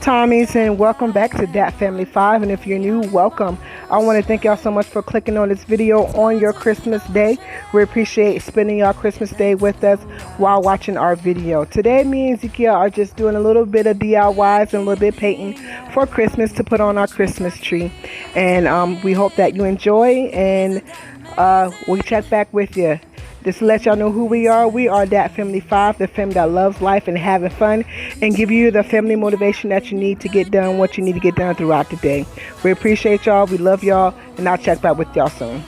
Tommies, and welcome back to DAT Family 5. And if you're new, welcome. I want to thank y'all so much for clicking on this video on your Christmas day. We appreciate spending your Christmas day with us while watching our video. Today, me and Ezekia are just doing a little bit of DIYs and a little bit of painting for Christmas to put on our Christmas tree. And we hope that you enjoy, and we'll check back with you. Just to let y'all know who we are DAT Family 5, the family that loves life and having fun, and give you the family motivation that you need to get done what you need to get done throughout the day. We appreciate y'all, we love y'all, and I'll check back with y'all soon.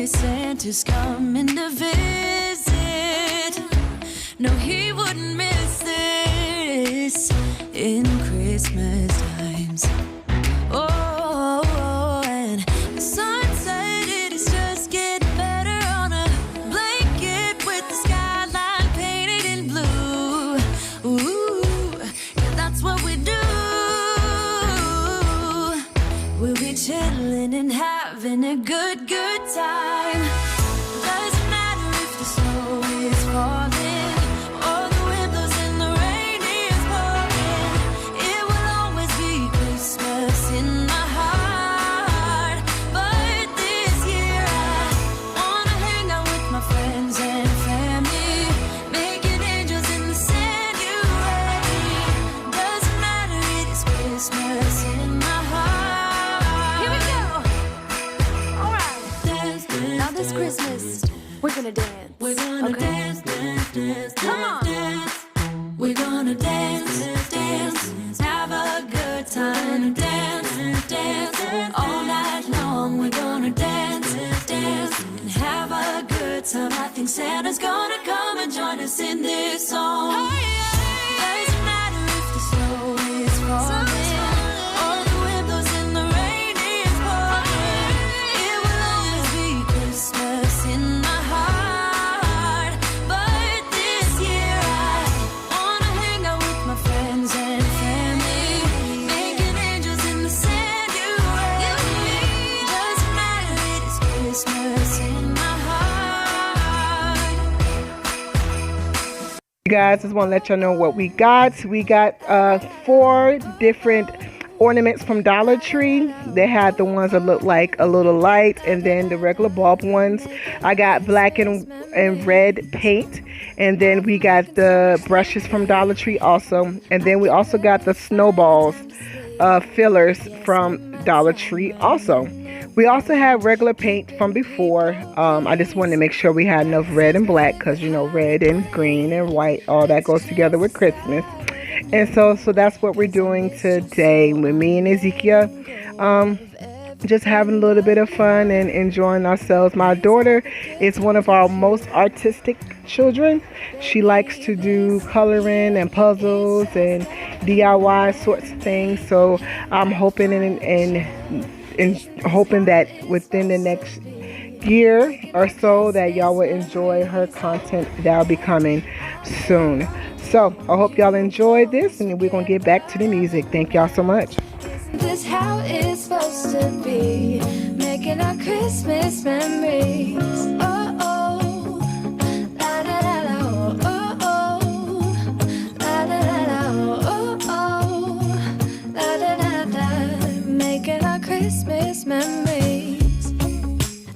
Santa's coming to visit. No, he wouldn't miss this in Christmas times. Oh, and the sunset, it is just getting better on a blanket with the skyline painted in blue. Ooh, yeah, that's what we do. We'll be chilling and having a good time. Doesn't matter if the snow is falling or the wind blows and the rain is pouring. It will always be Christmas in my heart. But this year I wanna hang out with my friends and family, making angels in the sand. You ready? Doesn't matter, it is Christmas in my heart. Here we go. Now this Christmas, we're gonna dance. We're gonna dance, dance, dance, come on. Dance. We're gonna dance, dance, have a good time. Dance, dance, all night long. We're gonna dance, dance, and have a good time. I think Santa's gonna come and join us in this song. Doesn't matter if the snow is falling. Guys, just want to let y'all know what we got. We got 4 different ornaments from Dollar Tree. They had the ones that look like a little light, and then the regular bulb ones. I got black and red paint, and then we got the brushes from Dollar Tree also, and then we also got the snowballs fillers from Dollar Tree also. We also have regular paint from before. I just wanted to make sure we had enough red and black, because you know, red and green and white, all that goes together with Christmas. And so that's what we're doing today with me and Ezekia. Just having a little bit of fun and enjoying ourselves. My daughter is one of our most artistic children. She likes to do coloring and puzzles and DIY sorts of things. So I'm hoping and hoping that within the next year or so that y'all will enjoy her content that'll be coming soon. So I hope y'all enjoy this, and we're gonna get back to the music. Thank y'all so much. This how it's supposed to be, making our Christmas memories. Oh oh, la la la la, oh oh, la la la la, oh oh, la la la la, making our Christmas memories.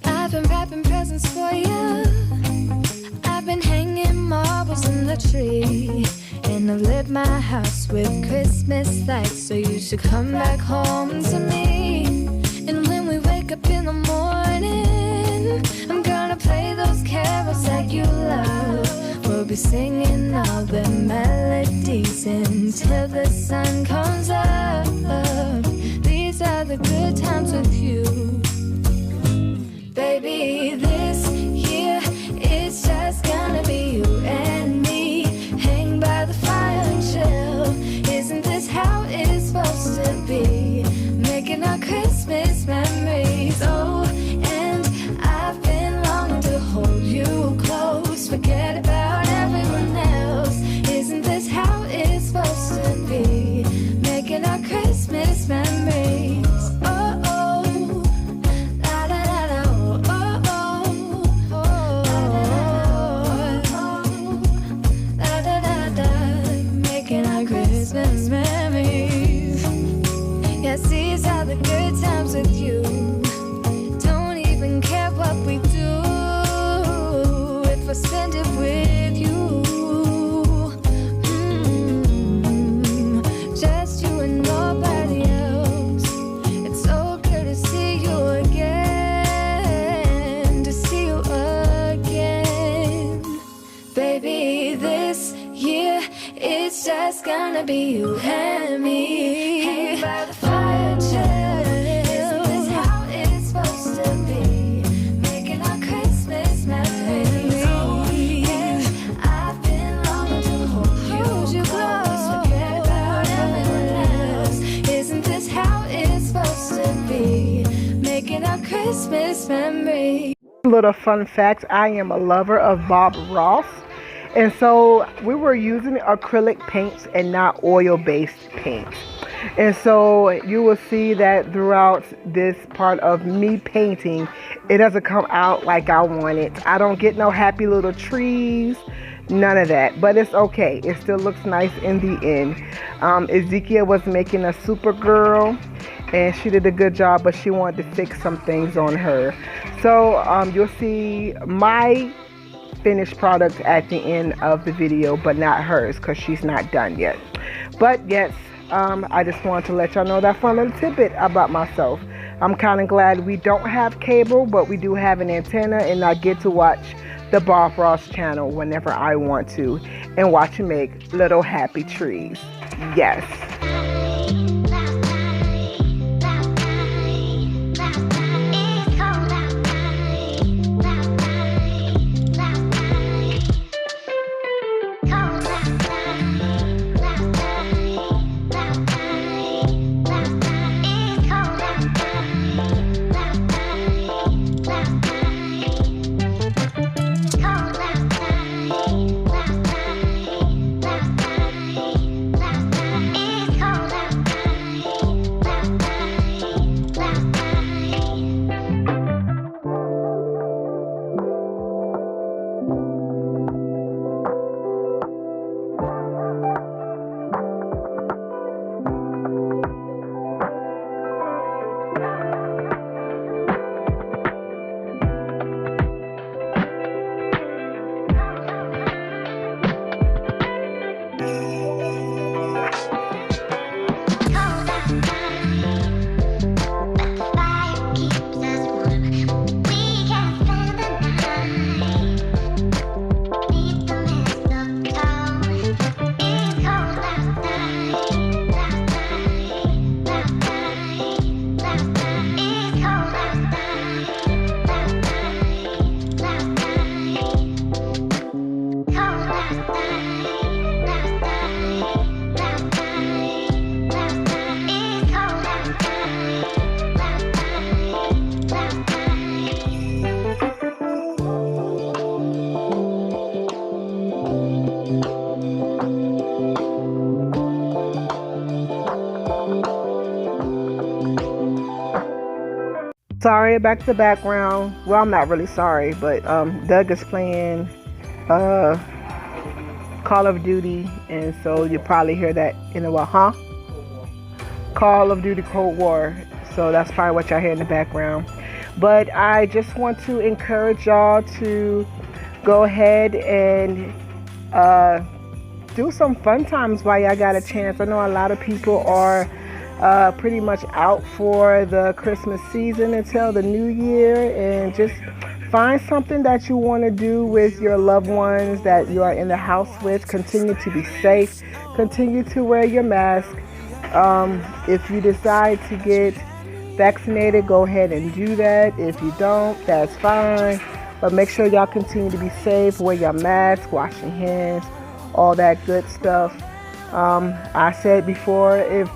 I've been wrapping presents for you. I've been hanging marbles in the tree, and I've lit my house with Christmas lights, so you should come back home to me. And when we wake up in the morning, I'm gonna play those carols that you love. We'll be singing all the melodies until the sun comes up. These are the good times with you. Baby, this year it's just gonna be you and me. Hang by the fire and chill. Isn't this how it's supposed to be? Making our Christmas memories. Christmas memories. Yes, these are the good times with you. Don't even care what we do if I spend it with you. Just you and nobody else. It's so good to see you again, to see you again. Baby, this year it's just gonna be you and me. Hanging by the fire chill. Isn't this how it's supposed to be? Making our Christmas memories. Oh, yeah. I've been longing to hold you close. Forget about everyone else. Isn't this how it's supposed to be? Making our Christmas memories. Little fun fact, I am a lover of Bob Ross. And so we were using acrylic paints and not oil-based paints. And so you will see that throughout this part of me painting, it doesn't come out like I want it. I don't get no happy little trees, none of that. But it's okay. It still looks nice in the end. Ezekia was making a Supergirl, and she did a good job, but she wanted to fix some things on her. So you'll see my finished product at the end of the video, but not hers because she's not done yet. But yes, I just wanted to let y'all know that fun little tidbit about myself. I'm kind of glad we don't have cable, but we do have an antenna, and I get to watch the Bob Ross channel whenever I want to and watch him make little happy trees. Yes. Sorry about the background. Well, I'm not really sorry, but Doug is playing Call of Duty, and so you'll probably hear that in a while, huh? Call of Duty Cold War. So that's probably what y'all hear in the background. But I just want to encourage y'all to go ahead and do some fun times while y'all got a chance. I know a lot of people are pretty much out for the Christmas season until the new year, and just find something that you want to do with your loved ones that you are in the house with. Continue to be safe. Continue to wear your mask. If you decide to get vaccinated, go ahead and do that. If you don't, that's fine. But make sure y'all continue to be safe. Wear your mask, wash your hands, all that good stuff. I said before, if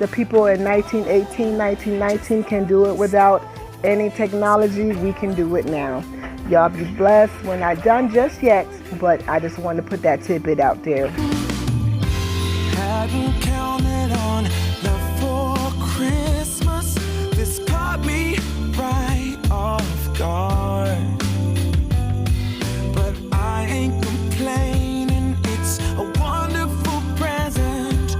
the people in 1918, 1919 can do it without any technology, we can do it now. Y'all be blessed. We're not done just yet, but I just wanted to put that tidbit out there. Hadn't counted on love for Christmas. This caught me right off guard. But I ain't complaining. It's a wonderful present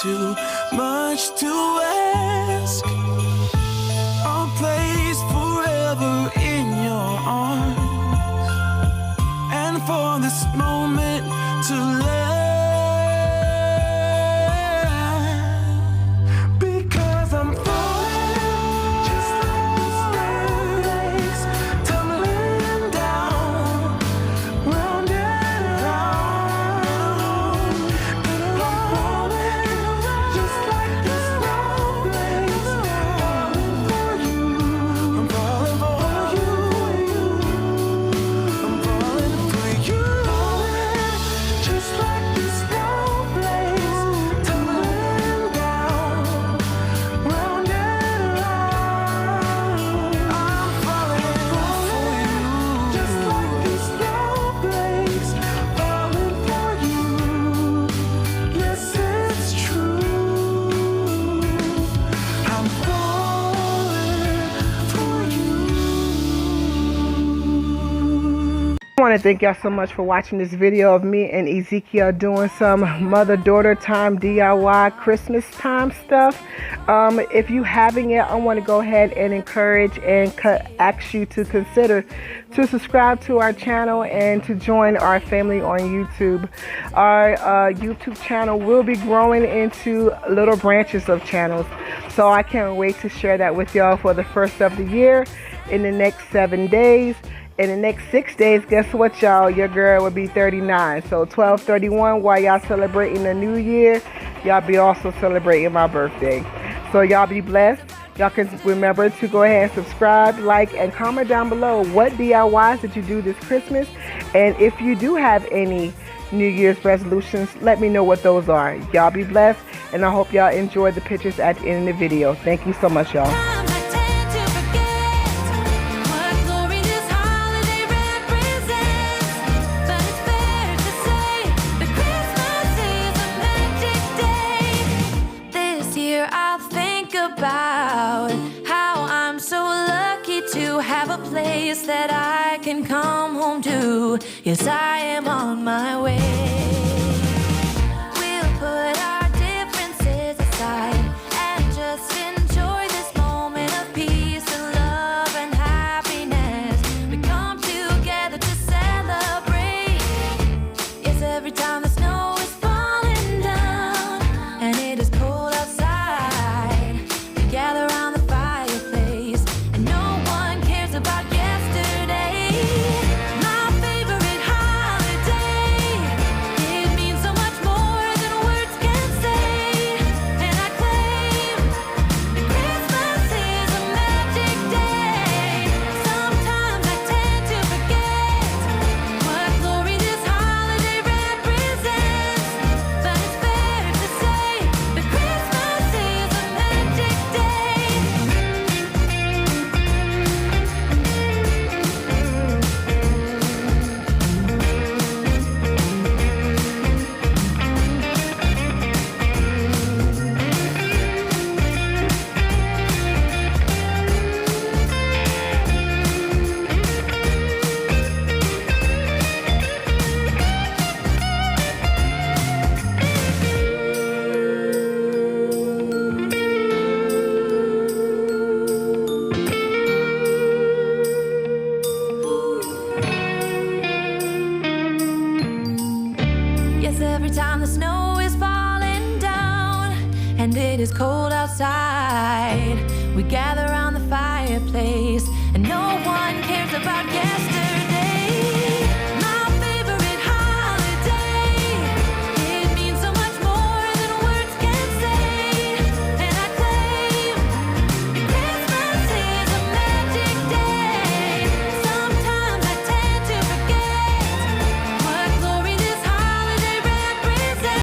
too much to ask. A place forever in your arms, and for this moment to last. Because I'm falling just like these waves, tumbling down, round and round, and around, just like these snowflakes. Falling for you, I'm falling for you, I'm falling for you. Just like these snowflakes, tumbling down, round and round. I'm falling for you. Just like these snowflakes, falling for you. Yes, it's true. I'm falling for you. I want to thank y'all so much for watching this video of me and Ezekia doing some mother-daughter time DIY Christmas time stuff. If you haven't yet, I want to go ahead and encourage and ask you to consider to subscribe to our channel and to join our family on YouTube. Our YouTube channel will be growing into little branches of channels, so I can't wait to share that with y'all for the first of the year in the next 7 days. In the next 6 days, guess what, y'all? Your girl will be 39. So 12/31, while y'all celebrating the new year, y'all be also celebrating my birthday. So y'all be blessed. Y'all can remember to go ahead and subscribe, like, and comment down below what DIYs did you do this Christmas. And if you do have any New Year's resolutions, let me know what those are. Y'all be blessed, and I hope y'all enjoy the pictures at the end of the video. Thank you so much, y'all. About how I'm so lucky to have a place that I can come home to. Yes, I am on my way. We'll put our differences aside and just enjoy this moment of peace and love and happiness. We come together to celebrate. Yes, every time the snow is falling down and it is cold outside, gather around the fireplace, and no one cares about yesterday. My favorite holiday, it means so much more than words can say. And I claim that Christmas is a magic day. Sometimes I tend to forget what glory this holiday represents, but it's fair to say that Christmas is a magic day. Yes, every time the snow is falling down and it is cold outside, we gather around the fireplace, and no one cares about yesterday.